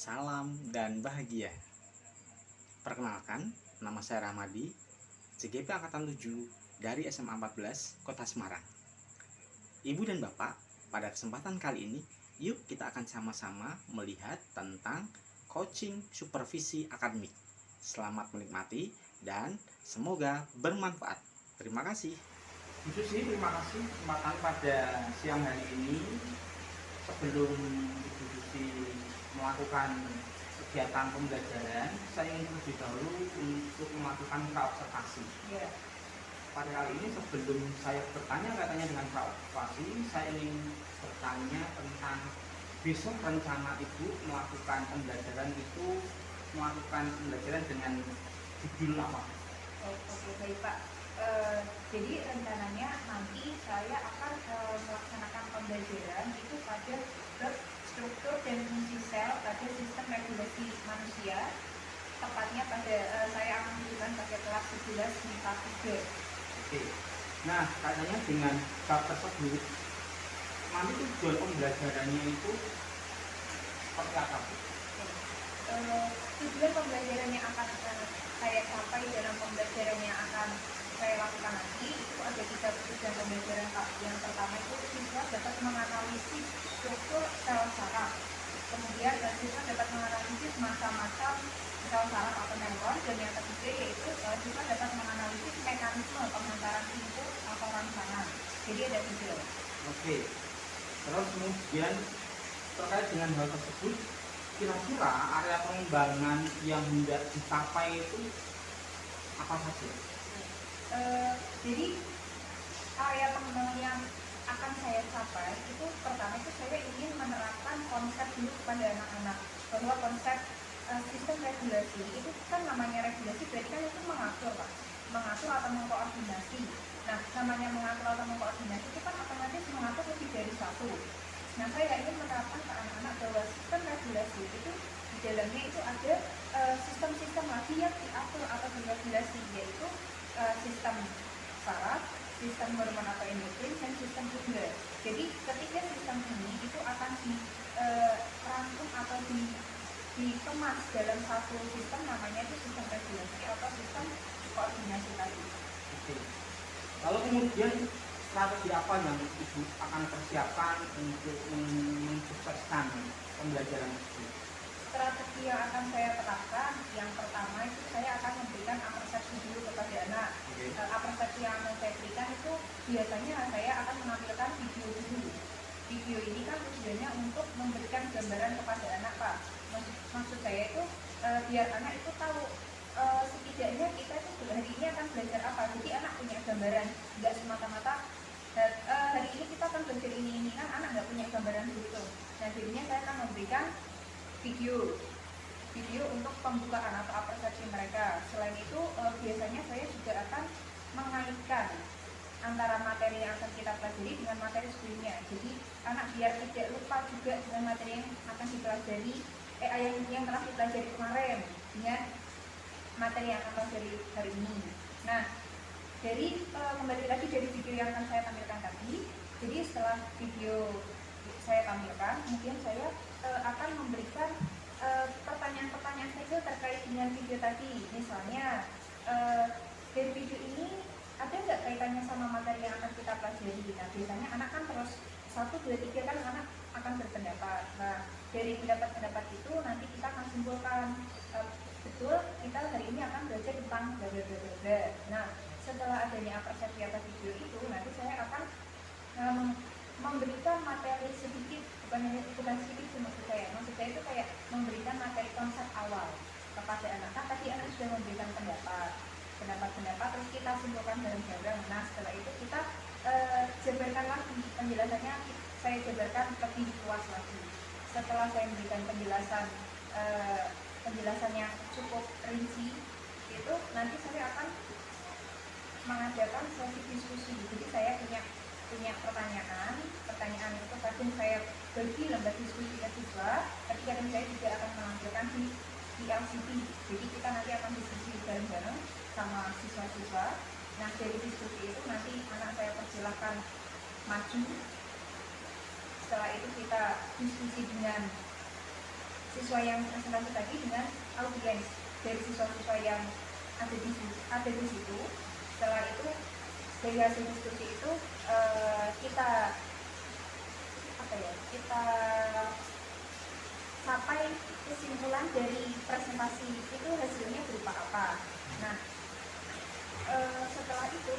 salam dan bahagia. Perkenalkan, nama saya Rahmadi, CGP Angkatan 7 dari SMA 14 Kota Semarang. Ibu dan Bapak, pada kesempatan kali ini, yuk kita akan sama-sama melihat tentang coaching supervisi akademik. Selamat menikmati dan semoga bermanfaat. Terima kasih. Bu Susi, terima kasih kesempatan pada siang hari ini. Sebelum Ibu Susi melakukan kegiatan pembelajaran, saya ingin terlebih dahulu untuk melakukan praobservasi. Ya. Pada kali ini sebelum saya bertanya katanya dengan praobservasi, saya ingin bertanya tentang besok rencana Ibu melakukan pembelajaran dengan judul apa? Oke, baik Pak. Jadi rencananya nanti saya akan melaksanakan pembelajaran itu pada bab struktur dan fungsi sel pada sistem regulasi manusia. Tepatnya pada saya akan menunjukkan pada kelas 11 MIPA 3. Oke. Nah, katanya dengan bab tersebut nanti tujuan pembelajarannya itu seperti apa, Bu? Tujuan pembelajaran yang akan saya capai dalam pembelajaran yang akan saya lakukan nanti itu ada 3 tujuan pembelajaran Pak. Yang pertama itu siswa dapat menganalisis struktur sel saraf. Kemudian siswa dapat menganalisis macam-macam sel saraf atau neuron, dan yang ketiga yaitu siswa dapat menganalisis mekanisme penghantaran input atau rangsangan. Jadi ada 3. Oke. Terus kemudian terkait dengan hal tersebut, kira-kira area pengembangan yang hendak dicapai itu apa saja? Jadi area pengembangan yang akan saya capai itu pertama itu saya ingin menerapkan konsep dulu kepada anak-anak, bahwa konsep sistem regulasi itu kan namanya regulasi berarti kan itu mengatur Pak, mengatur atau mengkoordinasi. Nah, namanya mengatur atau mengkoordinasi itu kan otomatis mengatur lebih dari satu. Nah, saya ingin menerapkan ke anak-anak bahwa sistem regulasi itu di dalamnya itu ada sistem-sistem lagi yang diatur atau diregulasi, yaitu sistem saraf, sistem hormon atau endokrin, dan sistem juga. Jadi ketiga sistem ini itu akan dirangkum atau dikemas dalam satu sistem, namanya itu sistem regulasi atau sistem koordinasi tadi. Oke. Lalu kemudian strategi apa yang Ibu akan persiapkan untuk mensukseskan pembelajaran tersebut? Strategi yang akan saya terapkan, yang pertama itu saya akan memberikan apersepsi dulu kepada anak. Oke. Apersepsi yang akan saya berikan itu biasanya saya akan menampilkan video dulu. Video ini kan tujuannya untuk memberikan gambaran kepada anak Pak. Maksud saya itu biar anak itu tahu setidaknya kita itu hari ini akan belajar apa. Jadi anak punya gambaran, nggak semata-mata hari ini kita akan belajar ini kan anak nggak punya gambaran dulu. Nah, jadinya saya akan memberikan video untuk pembukaan atau apersepsi mereka. Selain itu biasanya saya juga akan mengaitkan antara materi yang akan kita pelajari dengan materi sebelumnya. Jadi anak biar tidak lupa juga dengan materi yang akan dipelajari yang telah dipelajari kemarin dengan materi yang akan pelajari hari ini. Nah, dari kembali lagi dari video yang akan saya tampilkan tadi. Jadi setelah video saya tampilkan, kemudian saya akan memberikan pertanyaan-pertanyaan saja terkait dengan video tadi. Misalnya dari video ini ada nggak kaitannya sama materi yang akan kita pelajari? Nah, biasanya anak kan terus 1, 2, 3 kan anak akan berpendapat. Nah, dari pendapat-pendapat itu nanti kita akan simpulkan betul kita hari ini akan belajar tentang bla bla bla bla. Nah, setelah adanya apersepsi atas video itu, nanti saya akan memberikan materi sedikit, bukan sedikit sih maksud saya itu kayak memberikan materi konsep awal kepada anak. Kan tadi anak sudah memberikan pendapat terus kita simpulkan bareng-bareng. Nah, setelah itu kita jabarkan lagi penjelasannya, saya jabarkan lebih luas lagi. Setelah saya memberikan penjelasan yang cukup rinci itu, nanti saya akan mengadakan sesi diskusi. Jadi saya punya pertanyaan itu kadang saya bagi lembar diskusi ke siswa, tapi kadang saya juga akan menampilkan di LCD. Jadi kita nanti akan diskusi bareng-bareng sama siswa-siswa. Nah, dari diskusi itu nanti anak saya persilahkan maju. Setelah itu kita diskusi dengan siswa yang presentasi tadi dengan audiens dari siswa-siswa yang ada di situ. Setelah itu dari hasil diskusi itu kita sampai kesimpulan dari presentasi itu hasilnya berupa apa. Nah, setelah itu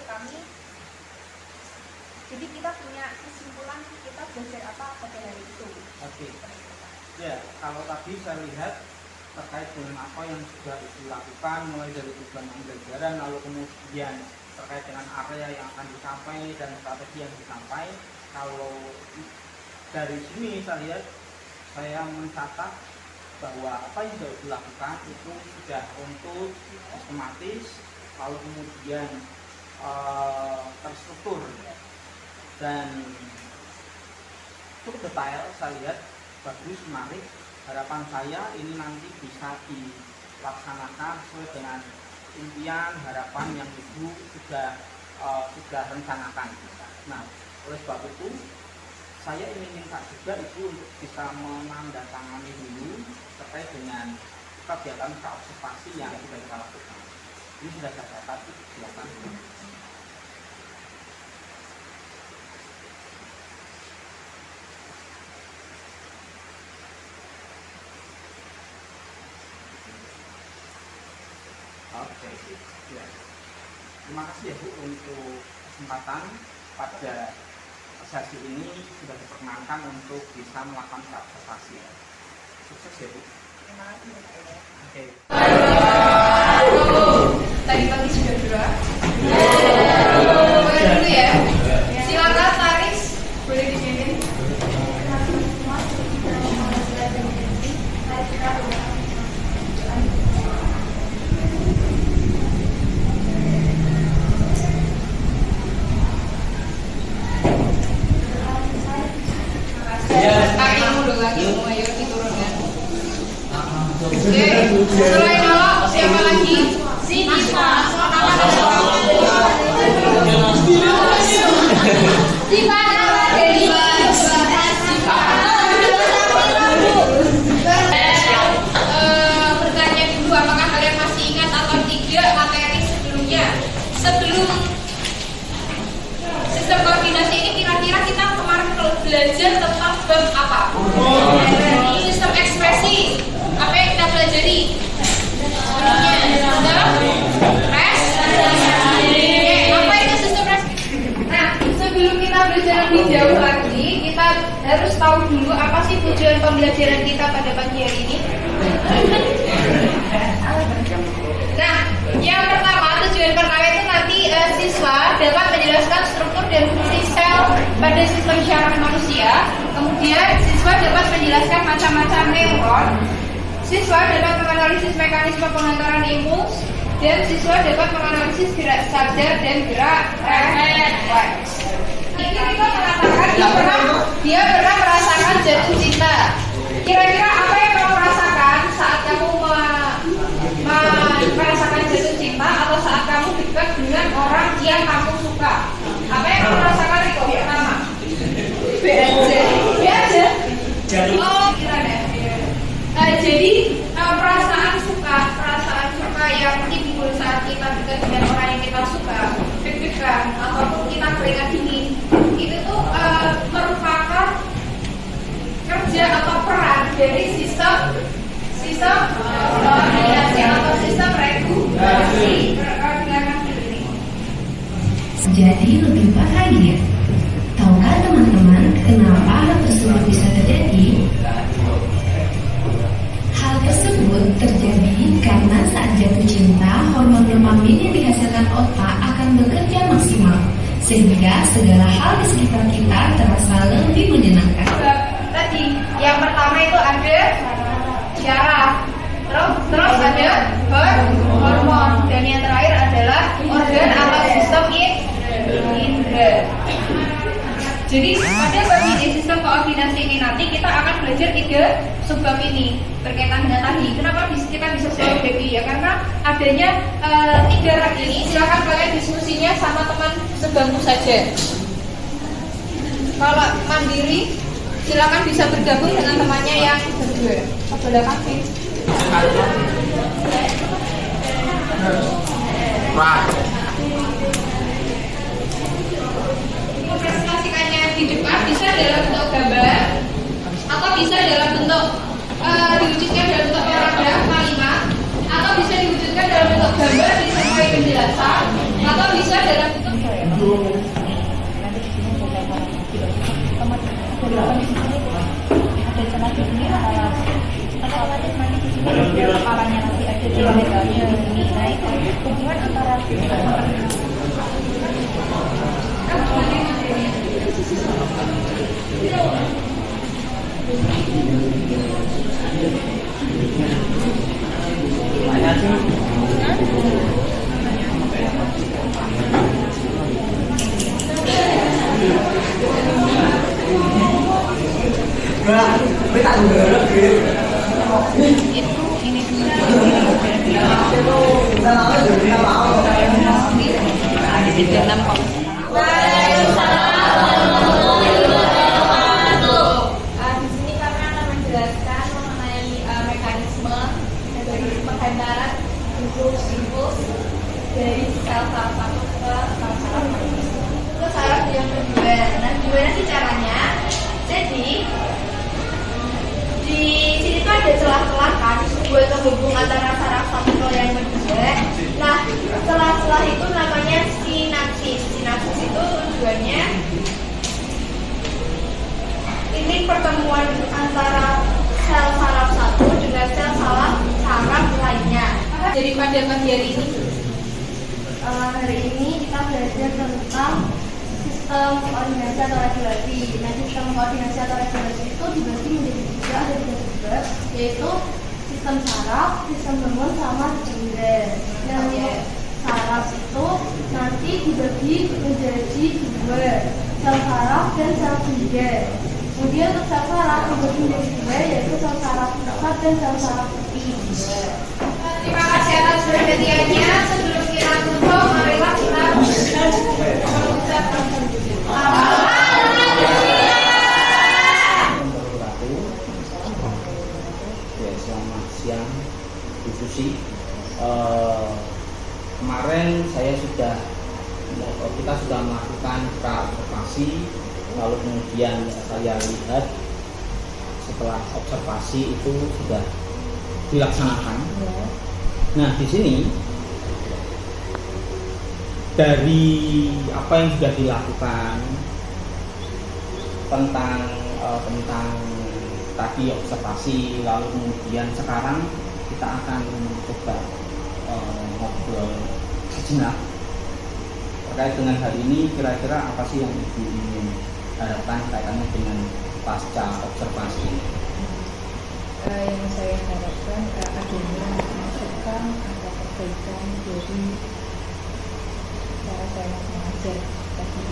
jadi kita punya kesimpulan kita belajar apa pada hari itu. Oke. Ya, kalau tadi saya lihat terkait dengan apa yang sudah dilakukan mulai dari tujuan pembelajaran, lalu kemudian terkait dengan area yang akan dicapai dan strategi yang dicapai. Kalau dari sini saya mencatat bahwa apa yang sudah dilakukan itu sudah untuk sistematis, lalu kemudian terstruktur dan cukup detail. Saya lihat bagus, menarik. Harapan saya ini nanti bisa dilaksanakan sesuai dengan impian, harapan yang Ibu sudah rencanakan. Nah, oleh sebab itu saya ingin minta juga Ibu untuk bisa menandatangani dulu terkait dengan kegiatan observasi yang sudah kita lakukan. Ini sudah saya catat, silakan. Oke, ya. Terima kasih ya Bu untuk kesempatan pada sesi ini sudah diperkenankan untuk bisa melakukan observasi. Sukses ya Bu. Terima kasih. Oke. Tadi pagi sudah gerak. Boleh dulu ya. Silakan Taris, boleh dipimpin. Kakimu dong, kakimu, ayo diturunkan. Oke, selain nama siapa lagi? Sini Pak. Siapa nama dari bertanya dulu, apakah kalian masih ingat atau tidak materi sebelumnya? Sebelum sistem koordinasi ini kira-kira kita kemarin belajar tentang bab apa? Sistem ekspresi. Apa yang kita pelajari? Apa itu sistem ekspresi? Nah, sebelum kita belajar lebih jauh lagi, kita harus tahu dulu apa sih tujuan pembelajaran kita pada pagi hari ini. Nah, yang pertama, tujuan pertama itu nanti siswa dapat menjelaskan struktur dan fungsi sel pada sistem syaraf manusia. Kemudian siswa dapat menjelaskan macam-macam neuron. Siswa dapat menganalisis mekanisme pengantaran impuls, dan siswa dapat menganalisis gerak sadar dan gerak refleks. Ini kita mengatakan dia pernah merasakan jatuh cinta. Kira-kira apa yang kamu rasakan saat kamu merasakan jatuh cinta atau saat kamu dekat dengan orang yang kamu suka? Apa yang kamu rasakan Riko pertama? Biasa. Oh, kira deh. Jadi perasaan suka yang timbul saat kita dekat dengan orang yang kita suka, deg-degan ataupun kita keringat dingin, itu tuh merupakan kerja atau peran dari sistem koordinasi atau sistem regulasi. Jadi lebih bahagia. Tahukah teman-teman kenapa hal tersebut bisa terjadi? Hal tersebut terjadi karena saat jatuh cinta, hormon dopamin yang dihasilkan otak akan bekerja maksimal, sehingga segala hal di sekitar kita terasa lebih menyenangkan. Tadi yang pertama itu ada syaraf, terus ada hormon, dan yang terakhir adalah organ atau sistem indera. Jadi pada bab ini sistem koordinasi ini nanti kita akan belajar 3 subbab ini berkaitan dengan tadi. Kenapa kita bisa selalu Dewi ya? Karena adanya 3 rak ini. Silakan kalian diskusinya sama teman sebangku saja. Kalau mandiri silakan bisa bergabung dengan temannya yang berdua. Terima kasih. Presentasikannya di depan bisa dalam bentuk gambar atau bisa dalam bentuk diwujudkan dalam bentuk paragraf kalimat, atau bisa diwujudkan dalam bentuk gambar disertai penjelasan, atau bisa dalam bentuk ada celah di sini otomatis nanti di sini ada kepalanya, nanti ada diameternya ini naik hubungan antara dari sel saraf satu ke sel saraf ke saraf yang kedua. Nah, gimana sih caranya? Jadi di sini tuh ada celah-celah kan buat menghubung antara saraf satu ke yang kedua. Nah, celah-celah itu namanya sinapsis. Sinapsis itu tujuannya titik pertemuan antara sel saraf satu dengan sel saraf lainnya. Jadi pada pagi ini kita belajar tentang sistem koordinasi atau regulasi. Nah, sistem koordinasi atau regulasi itu dibagi menjadi tiga, ada tiga, yaitu sistem saraf, sistem hormon, sama sekunder. Yang saraf itu nanti dibagi menjadi dua, sel saraf dan sel sekunder. Kemudian untuk sel saraf dibagi menjadi dua, yaitu sel saraf pusat dan sel saraf tepi. Terima kasih atas perhatiannya. Sebelum kita tutup, marilah kita mengucapkan selamat siang Bu Susi. Kemarin kita sudah melakukan observasi, lalu kemudian saya lihat setelah observasi itu sudah dilaksanakan. Nah, di sini dari apa yang sudah dilakukan tentang tadi observasi, lalu kemudian sekarang kita akan mencoba ngobrol sejenak terkait dengan hal ini. Kira-kira apa sih yang Ibu ingin harapkan kaitannya dengan pasca observasi ini? Yang saya harapkan adanya masukan atau perbaikan dari cara saya mengajar tadi.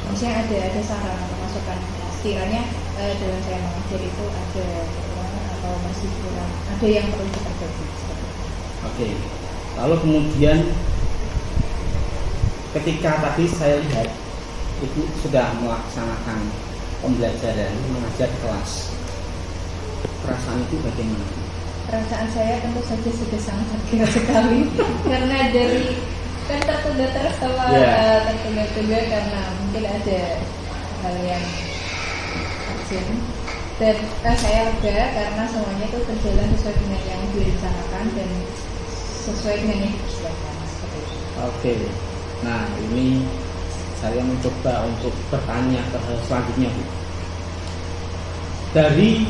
Misalnya ada saran atau masukan sekiranya dalam saya mengajar itu ada kekurangan atau masih kurang, ada yang perlu diperbaiki. Oke. Lalu kemudian ketika tadi saya lihat Ibu sudah melaksanakan pembelajaran mengajar kelas, perasaan itu bagaimana? Perasaan saya tentu saja sudah sangat terkira sekali karena dari kan tertunda terus sama tertunda karena mungkin ada hal yang urgent, dan saya lega karena semuanya itu berjalan sesuai dengan yang direncanakan dan sesuai dengan yang dipersiapkan seperti itu. Oke. Nah, ini saya mencoba untuk bertanya ke selanjutnya, Bu. Dari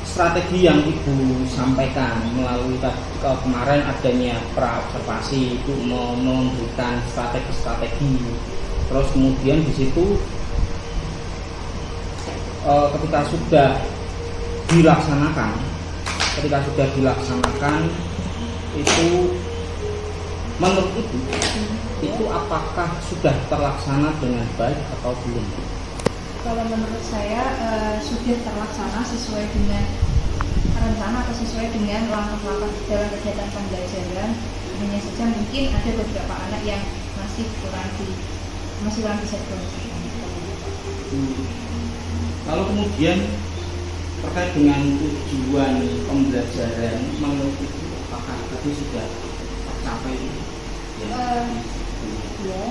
strategi yang Ibu sampaikan melalui kemarin adanya pra-observasi itu memberikan strategi, terus kemudian di situ ketika sudah dilaksanakan itu menurut itu apakah sudah terlaksana dengan baik atau belum? Kalau menurut saya sudah terlaksana sesuai dengan rencana atau sesuai dengan langkah-langkah dalam kegiatan pembelajaran. Hanya saja mungkin ada beberapa anak yang masih kurang bisa dipromosikan. Lalu kemudian terkait dengan tujuan pembelajaran menurut Ibu, apakah tadi sudah tercapai? Ya,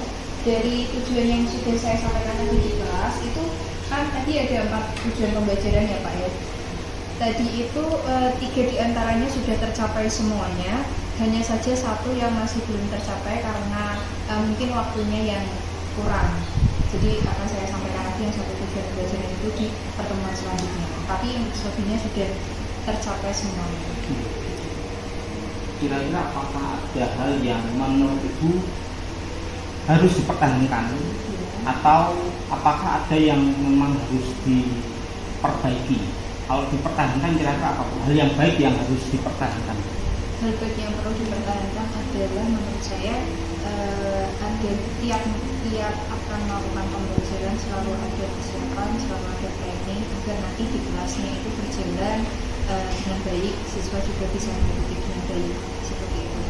dari tujuan yang sudah saya sampaikan tadi di kelas itu kan tadi ada 4 tujuan pembelajaran ya Pak ya. Tadi itu 3 diantaranya sudah tercapai semuanya, hanya saja 1 yang masih belum tercapai karena mungkin waktunya yang kurang. Jadi akan saya sampaikan lagi yang 1 tujuan pembelajaran itu di pertemuan selanjutnya. Tapi selebihnya sudah tercapai semuanya. Kira-kira apakah ada hal yang menurut Ibu harus dipertahankan atau apakah ada yang memang harus diperbaiki? Kalau dipertahankan kira-kira apa? Hal yang baik yang harus dipertahankan? Hal baik yang perlu dipertahankan adalah menurut saya ada tiap akan melakukan pembelajaran selalu ada persiapan, selalu ada planning agar nanti di kelasnya itu berjalan dengan baik, siswa juga bisa mengikuti dengan baik seperti itu.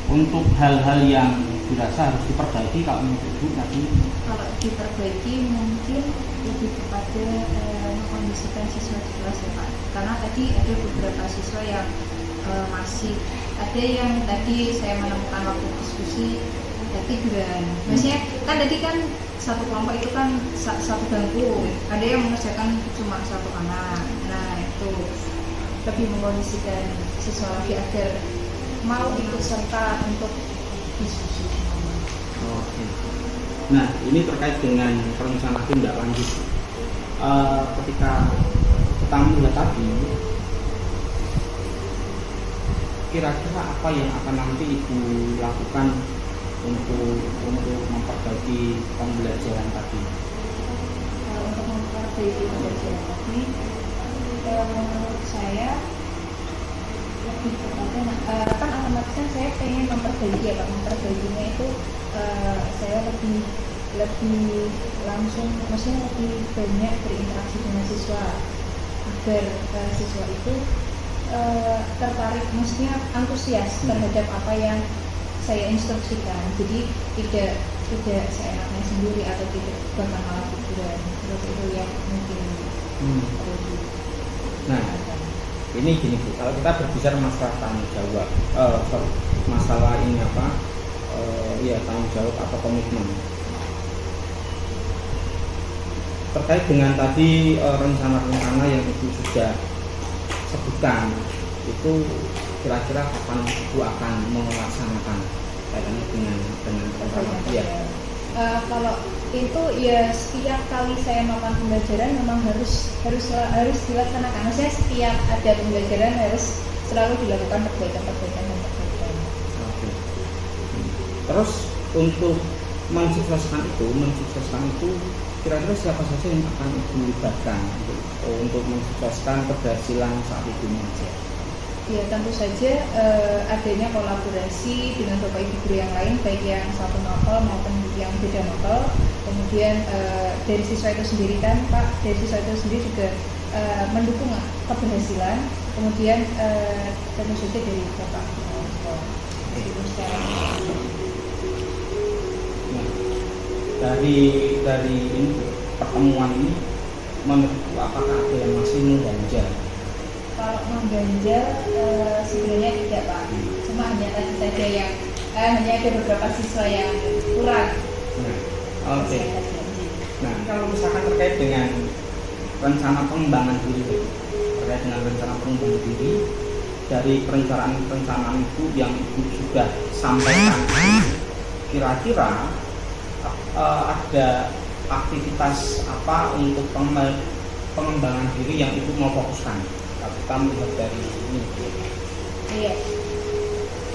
Untuk hal-hal yang dirasa harus diperbaiki kalau menurut Ibu tadi? Kalau diperbaiki mungkin lebih kepada mengkondisikan siswa di kelas ya Pak. Karena tadi ada beberapa siswa yang masih ada yang tadi saya menemukan waktu diskusi tiduran. Maksudnya kan tadi kan satu kelompok itu kan satu bangku, ada yang mengerjakan cuma 1 anak. Nah itu lebih mengkondisikan siswa lagi agar mau ikut serta untuk diskusi. Oke. Nah, ini terkait dengan rencana tindak lanjut. Ketika kita melihat tadi, kira-kira apa yang akan nanti Ibu lakukan untuk memperbaiki pembelajaran tadi? Untuk memperbaiki pembelajaran tadi, menurut saya lebih kepada kan otomatis saya pengen memperbaiki ya Pak. Memperbaikinya itu saya lebih langsung, maksudnya lebih banyak berinteraksi dengan siswa agar siswa itu tertarik, maksudnya antusias terhadap apa yang saya instruksikan. Jadi tidak seenaknya sendiri atau tidak bahkan malah pikiran. Itu yang mungkin perlu. Nah, ini gini Bu, kalau kita berbicara masalah tanggung jawab, masalah ini apa? Ya tanggung jawab atau komitmen. Terkait dengan tadi rencana-rencana yang Ibu sudah sebutkan, itu kira-kira kapan Ibu akan melaksanakan kaitannya dengan rencana dia? Kalau itu ya setiap kali saya melakukan pembelajaran memang harus dilaksanakan. Maksudnya setiap ada pembelajaran harus selalu dilakukan perbaikan. Oke. Terus untuk mensukseskan itu kira-kira siapa saja yang akan Ibu libatkan untuk mensukseskan keberhasilan saat itu mengajar? Ya tentu saja adanya kolaborasi dengan Bapak Ibu guru yang lain, baik yang satu novel maupun yang beda novel. Kemudian dari siswa itu sendiri kan Pak, dari siswa itu sendiri juga mendukung keberhasilan. Kemudian tentu saja dari Bapak Ibu secara. Nah, dari ini pertemuan ini menurut apakah ada yang masih mengganjal? Kalau mengganjal sebenarnya tidak Pak, cuma hanya tadi saja yang hanya ada beberapa siswa yang kurang. Oke. Nah, kalau misalkan terkait dengan rencana pengembangan diri, dari perencanaan itu yang Ibu sudah sampaikan, kira-kira ada aktivitas apa untuk pengembangan diri yang Ibu mau fokuskan? Kita melihat dari ini. Iya.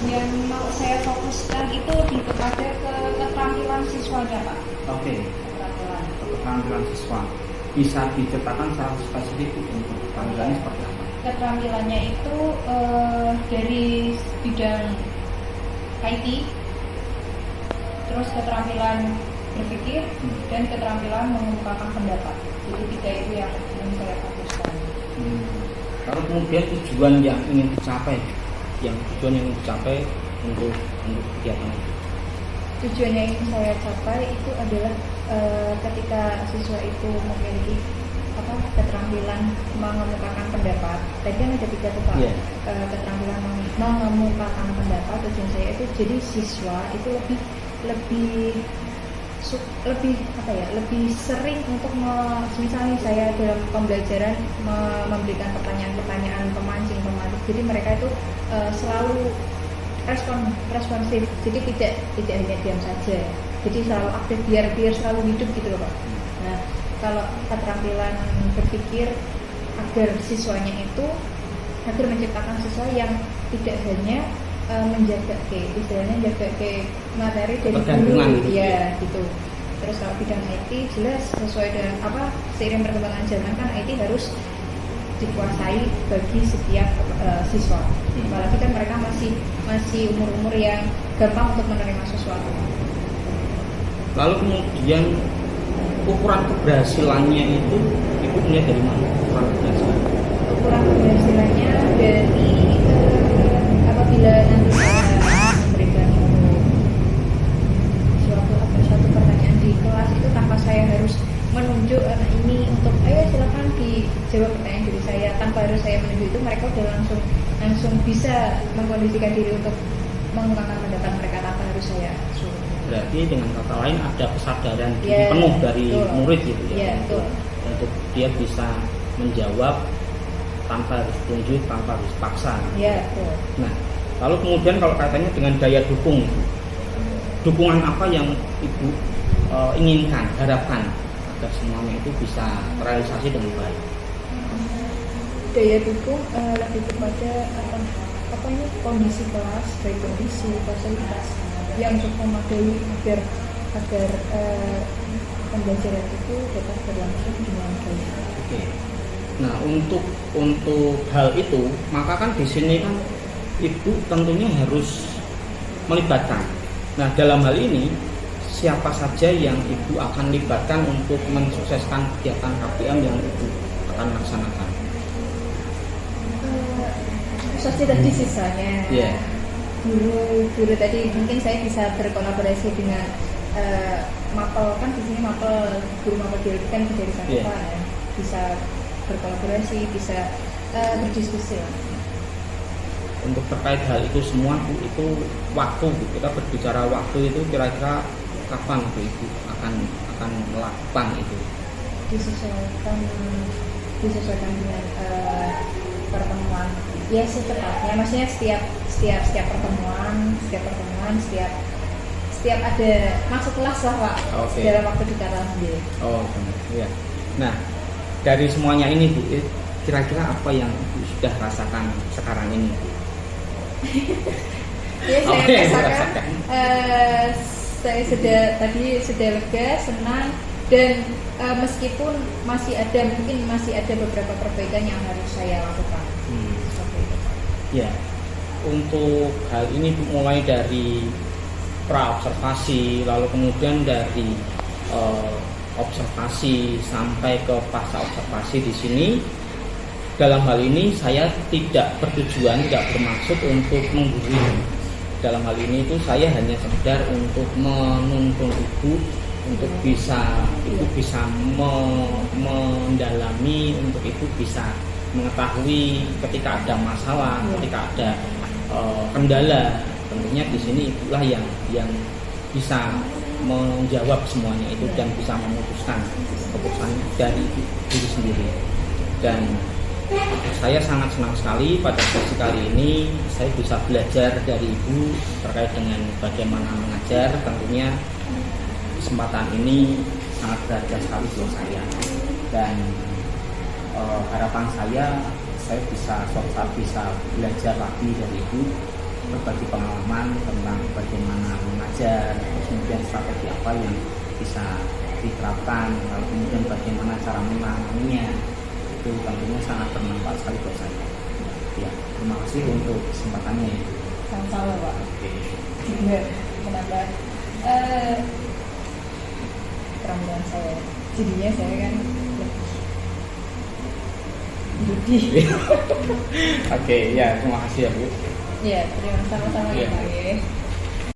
Yang mau saya fokuskan itu lebih kepada keterampilan siswanya Pak. Oke. Keterampilan siswa. Bisa diceritakan secara spesifik untuk keterampilannya seperti apa? Keterampilannya itu dari bidang IT, terus keterampilan berpikir dan keterampilan mengungkapkan pendapat. Jadi 3 itu yang saya fokuskan. Lalu kemudian tujuan yang ingin dicapai untuk kegiatan itu? tujuan yang ingin saya capai itu adalah ketika siswa itu memiliki keterampilan mengemukakan pendapat. Tadi kan ada 3 tuh Pak. Keterampilan mengemukakan pendapat, tujuan saya itu jadi siswa itu lebih sering untuk misalnya saya dalam pembelajaran memberikan pertanyaan-pertanyaan pemancing. Jadi mereka itu selalu responsif. Jadi tidak hanya diam saja. Jadi selalu aktif biar selalu hidup gitu loh Pak. Nah, kalau keterampilan berpikir agar siswanya itu agar menciptakan siswa yang tidak hanya menjaga materi dari guru ya gitu. Terus kalau bidang IT jelas sesuai dengan seiring perkembangan zaman kan IT harus dikuasai bagi setiap siswa. Apalagi kan mereka masih umur yang gampang untuk menerima sesuatu. Lalu kemudian ukuran keberhasilannya itu ibu punya dari mana? Ukuran keberhasilannya dari apabila nanti saya memberikan suatu pertanyaan di kelas itu tanpa saya harus menunjuk anak ini untuk ayo silakan dijawab pertanyaan diri saya, tanpa harus saya menunjuk itu mereka udah langsung bisa mengkondisikan diri untuk menggunakan pendapat mereka tanpa harus saya suruh. Berarti dengan kata lain ada kesadaran diri penuh dari murid gitu ya, untuk dia bisa menjawab tanpa harus tunjuk, tanpa harus paksa. Nah, lalu kemudian kalau katanya dengan daya dukung, dukungan apa yang ibu inginkan, harapkan agar semuanya itu bisa terrealisasi dengan baik? Daya dukung lebih kepada kondisi kelas, baik kondisi fasilitas yang cukup memadai agar pembelajaran itu dapat berlangsung dengan baik. Oke. Nah, untuk hal itu, maka kan di sini kan ibu tentunya harus melibatkan. Nah, dalam hal ini siapa saja yang ibu akan libatkan untuk mensukseskan kegiatan KPM yang ibu akan laksanakan? Saja tadi sisanya. Guru tadi mungkin saya bisa berkolaborasi dengan mapel, kan di sini guru mapel biologi kan dari satu Pak ya. Bisa berkolaborasi, bisa berdiskusi. Untuk terkait hal itu semua Bu, itu waktu kita berbicara waktu itu kira-kira kapan Bu ibu akan melakukan itu? Disesuaikan dengan pertemuan. Ya secepatnya, maksudnya setiap pertemuan, setiap ada masuk kelas lah Pak. Dalam waktu dikatakan sendiri. Ya. Nah, dari semuanya ini Bu, kira-kira apa yang ibu sudah rasakan sekarang ini? Saya rasakan saya sudah lega, senang, dan meskipun masih ada beberapa perbaikan yang harus saya lakukan. Ya, untuk hal ini mulai dari pra-observasi, lalu kemudian dari observasi sampai ke pasca observasi di sini. Dalam hal ini saya tidak bermaksud untuk menggurui. Dalam hal ini itu saya hanya sekedar untuk menuntun ibu untuk ibu bisa mendalami, untuk ibu bisa mengetahui ketika ada masalah, ketika ada kendala. Tentunya di sini itulah yang bisa menjawab semuanya itu dan bisa memutuskan keputusan dari diri sendiri. Dan saya sangat senang sekali pada sesi kali ini saya bisa belajar dari ibu terkait dengan bagaimana mengajar. Tentunya kesempatan ini sangat berharga sekali buat saya, dan harapan saya suatu saat bisa belajar lagi dari ibu, berbagi pengalaman tentang bagaimana mengajar, terus kemudian strategi apa yang bisa diterapkan, lalu kemudian bagaimana cara menanganinya. Itu tentunya sangat bermanfaat sekali buat saya. Ya, terima kasih untuk kesempatannya. Sama-sama Pak. Oke. Juga menambah keterampilan saya. Jadinya saya kan lebih. Oke, ya terima kasih ya Bu. Ya, terima sama-sama ya Pak.